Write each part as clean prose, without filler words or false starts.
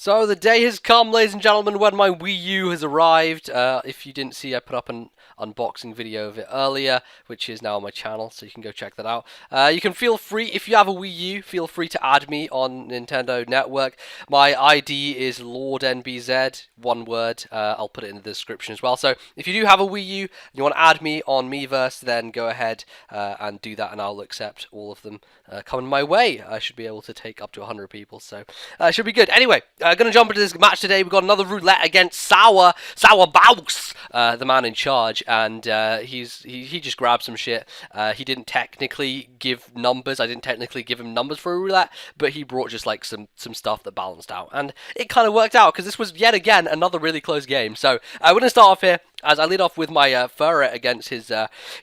So the day has come, ladies and gentlemen, when my Wii U has arrived. If you didn't see, I put up an unboxing video of it earlier, which is now on my channel, so you can go check that out. You can feel free, if you have a Wii U, feel free to add me on Nintendo Network. My ID is Lordnbz, one word. I'll put it in the description as well. So if you do have a Wii U and you want to add me on Miiverse, then go ahead and do that, and I'll accept all of them coming my way. I should be able to take up to 100 people, so it should be good. Anyway, going to jump into this match today. We've got another roulette against SourBawss, the man in charge, and he just grabbed some shit. He didn't technically give numbers. I didn't technically give him numbers for a roulette, but he brought just like some stuff that balanced out, and it kind of worked out because this was yet again another really close game. So we're going to start off here as I lead off with my Ferret against his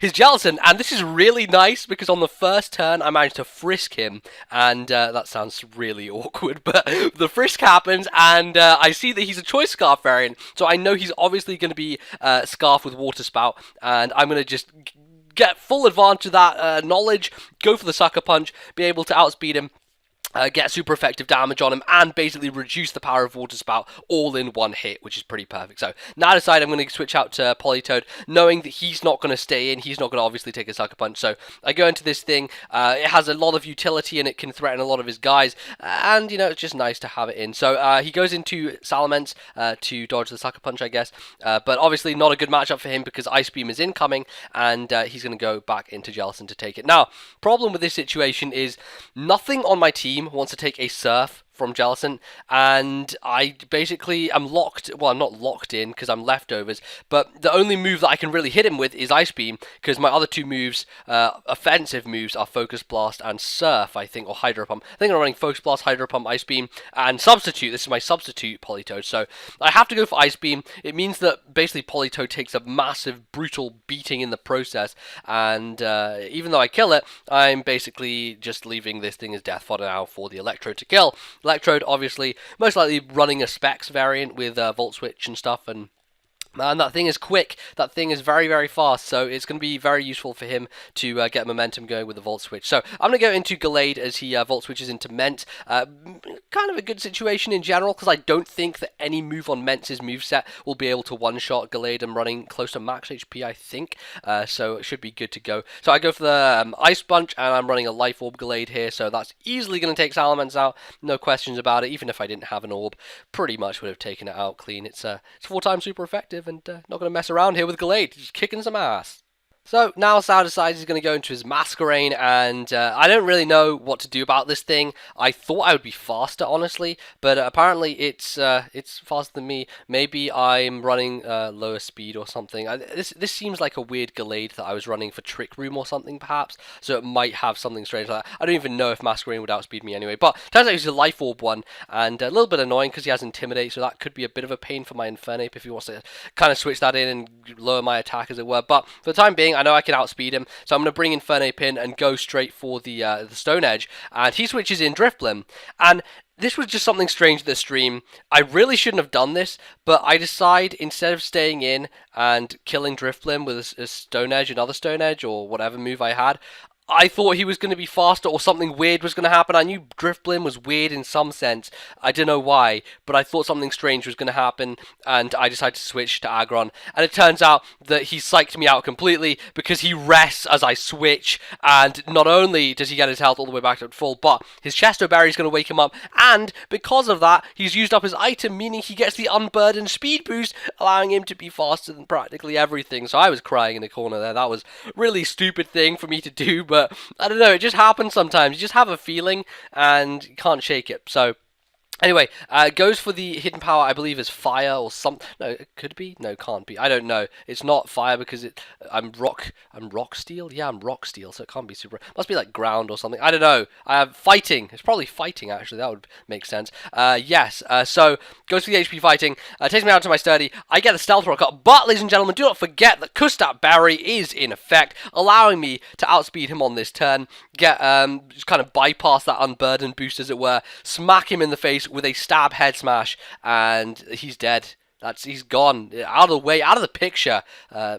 Jellicent, and this is really nice because on the first turn I managed to frisk him, and that sounds really awkward, but the frisk happens, and I see that he's a choice scarf variant, so I know he's obviously going to be scarf with water spout, and I'm going to just get full advantage of that knowledge, go for the sucker punch, be able to outspeed him, get super effective damage on him, and basically reduce the power of Water Spout all in one hit, which is pretty perfect. So now I decide I'm going to switch out to Politoed, knowing that he's not going to stay in. He's not going to obviously take a Sucker Punch. So I go into this thing. It has a lot of utility, and it can threaten a lot of his guys. And, you know, it's just nice to have it in. So he goes into Salamence to dodge the Sucker Punch, I guess. But obviously not a good matchup for him because Ice Beam is incoming, and he's going to go back into Jellicent to take it. Now, problem with this situation is nothing on my team wants to take a Surf from Jellicent, and I basically am locked. Well, I'm not locked in because I'm leftovers, but the only move that I can really hit him with is Ice Beam because my other two moves, offensive moves, are Focus Blast and Surf, I think, or Hydro Pump. I think I'm running Focus Blast, Hydro Pump, Ice Beam, and Substitute. This is my substitute Politoed, so I have to go for Ice Beam. It means that basically Politoed takes a massive, brutal beating in the process, and even though I kill it, I'm basically just leaving this thing as death fodder now for the Electrode to kill. Electrode, obviously, most likely running a Specs variant with Volt Switch and stuff, and man, that thing is quick. That thing is very, very fast, so it's going to be very useful for him to get momentum going with the Volt Switch. So I'm going to go into Gallade as he Volt Switches into Ment. Kind of a good situation in general, because I don't think that any move on Ment's moveset will be able to one-shot Gallade. I'm running close to max HP, I think, so it should be good to go. So I go for the Ice Punch, and I'm running a Life Orb Gallade here, so that's easily going to take Salamence out. No questions about it. Even if I didn't have an Orb, pretty much would have taken it out clean. It's 4 times super effective, and not going to mess around here with Gallade, just kicking some ass. So now Sao decides he's going to go into his Masquerain, and I don't really know what to do about this thing. I thought I would be faster, honestly, but apparently it's faster than me. Maybe I'm running lower speed or something. This seems like a weird Gallade that I was running for Trick Room or something, perhaps, so it might have something strange like that. I don't even know if Masquerain would outspeed me anyway, but turns out he's a Life Orb one, and a little bit annoying because he has Intimidate, so that could be a bit of a pain for my Infernape if he wants to kind of switch that in and lower my attack, as it were. But for the time being, I know I can outspeed him, so I'm going to bring Infernape in and go straight for the Stone Edge, and he switches in Drifblim, and this was just something strange at the stream. I really shouldn't have done this, but I decide instead of staying in and killing Drifblim with a Stone Edge, another Stone Edge, or whatever move I had, I thought he was going to be faster or something weird was going to happen. I knew Drifblim was weird in some sense. I don't know why, but I thought something strange was going to happen, and I decided to switch to Aggron. And it turns out that he psyched me out completely because he rests as I switch, and not only does he get his health all the way back to full, but his Chesto Berry is going to wake him up, and because of that, he's used up his item, meaning he gets the Unburdened Speed Boost, allowing him to be faster than practically everything. So I was crying in the corner there. That was a really stupid thing for me to do, but I don't know, it just happens sometimes. You just have a feeling and you can't shake it. So anyway, goes for the hidden power, I believe is fire or something. No, it could be? No, can't be. I don't know. It's not fire because I'm rock steel? Yeah, I'm rock steel, so it can't be super. Must be like ground or something. I don't know. I have fighting. It's probably fighting, actually. That would make sense. Yes, so goes for the HP fighting. Takes me out to my sturdy. I get the stealth rock up, but ladies and gentlemen, do not forget that Kustat Berry is in effect, allowing me to outspeed him on this turn. Get, just kind of bypass that unburdened boost, as it were. Smack him in the face with a stab head smash, and he's dead. He's gone out of the way, out of the picture.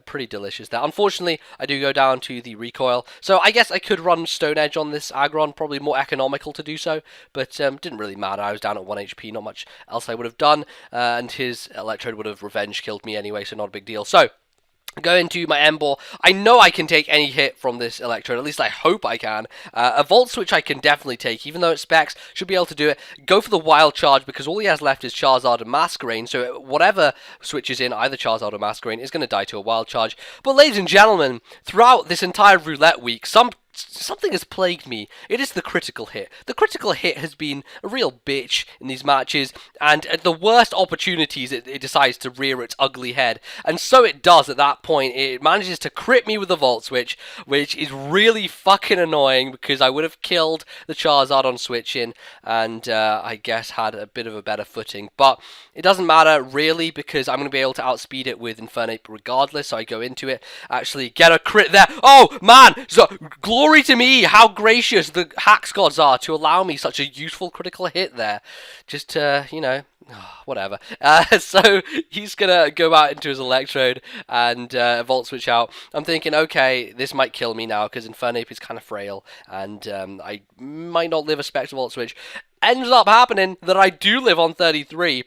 Pretty delicious there. Unfortunately, I do go down to the recoil, so I guess I could run Stone Edge on this Aggron, probably more economical to do so, but didn't really matter. I was down at 1 HP, not much else I would have done, and his Electrode would have revenge killed me anyway, so not a big deal. So go into my M-Ball. I know I can take any hit from this Electrode, at least I hope I can. A Volt Switch I can definitely take, even though it's specs, should be able to do it. Go for the Wild Charge, because all he has left is Charizard and Masquerain, so whatever switches in, either Charizard or Masquerain, is going to die to a Wild Charge. But ladies and gentlemen, throughout this entire Roulette week, something has plagued me. It is the critical hit. The critical hit has been a real bitch in these matches, and at the worst opportunities it decides to rear its ugly head. And so it does at that point. It manages to crit me with the Volt Switch, which is really fucking annoying because I would have killed the Charizard on switching and I guess had a bit of a better footing. But it doesn't matter really because I'm going to be able to outspeed it with Infernape regardless, so I go into it, actually get a crit there. Oh man! So, glory to me, how gracious the Hacks gods are to allow me such a useful critical hit there. Just, you know, whatever. So he's gonna go out into his Electrode and Volt Switch out. I'm thinking, okay, this might kill me now because Infernape is kind of frail and I might not live a Spectre Volt Switch. Ends up happening that I do live on 33.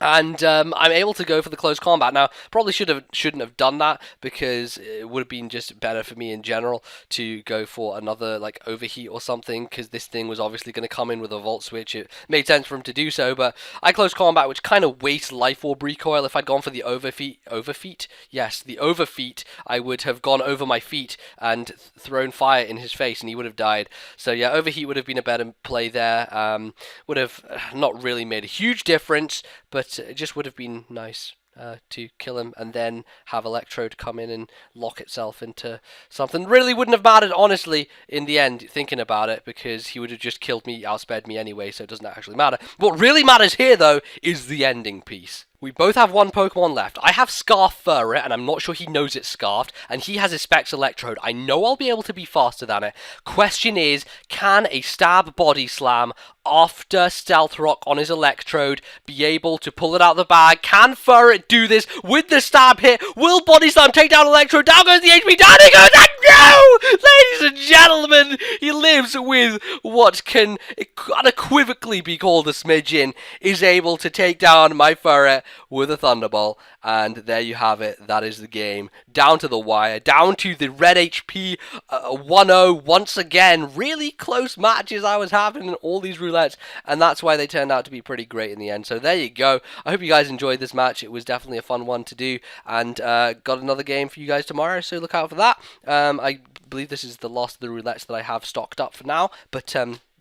And I'm able to go for the close combat. Now, probably shouldn't have done that because it would have been just better for me in general to go for another like overheat or something because this thing was obviously going to come in with a Volt Switch. It made sense for him to do so, but I close combat, which kind of wastes Life Orb recoil. If I'd gone for the overfeet? Yes, the overfeet, I would have gone over my feet and thrown fire in his face and he would have died. So yeah, overheat would have been a better play there. Would have not really made a huge difference, but it just would have been nice to kill him and then have Electrode come in and lock itself into something. Really wouldn't have mattered, honestly, in the end, thinking about it, because he would have just killed me, outsped me anyway, so it doesn't actually matter. What really matters here, though, is the ending piece. We both have one Pokemon left. I have Scarf Furret, and I'm not sure he knows it's scarfed, and he has a Specs Electrode. I know I'll be able to be faster than it. Question is, can a Stab Body Slam after Stealth Rock on his Electrode be able to pull it out of the bag? Can Furret do this with the Stab hit? Will Body Slam take down Electrode? Down goes the HP, down he goes, and no! Ladies and gentlemen, he lives with what can unequivocally be called a smidgen, is able to take down my Furret with a Thunderbolt, and there you have it. That is the game. Down to the wire, down to the red HP 1-0 once again. Really close matches I was having in all these roulettes, and that's why they turned out to be pretty great in the end. So there you go. I hope you guys enjoyed this match. It was definitely a fun one to do, and got another game for you guys tomorrow, so look out for that. I believe this is the last of the roulettes that I have stocked up for now, but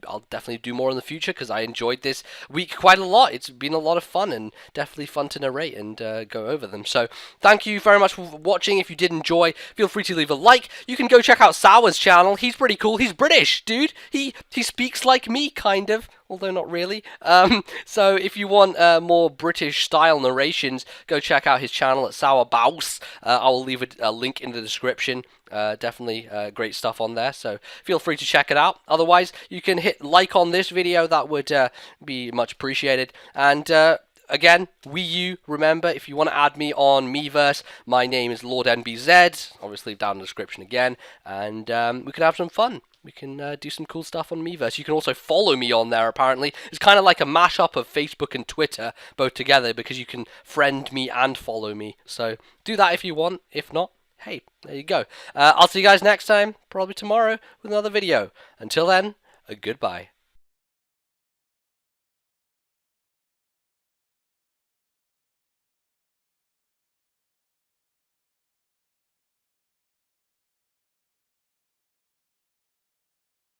I'll definitely do more in the future because I enjoyed this week quite a lot. It's been a lot of fun and definitely fun to narrate and go over them. So thank you very much for watching. If you did enjoy, feel free to leave a like. You can go check out Sour's channel. He's pretty cool. He's British, dude. He speaks like me, kind of, although not really. So if you want more British style narrations, go check out his channel at SourBawss. I will leave a link in the description. Definitely great stuff on there, so feel free to check it out. Otherwise, you can hit like on this video. That would be much appreciated. And again, Wii U, remember, if you want to add me on Miiverse, my name is Lordnbz, obviously down in the description again, and we can have some fun. We can do some cool stuff on Miiverse. You can also follow me on there, apparently. It's kind of like a mashup of Facebook and Twitter, both together, because you can friend me and follow me. So do that if you want. If not, hey, there you go. I'll see you guys next time, probably tomorrow, with another video. Until then, goodbye.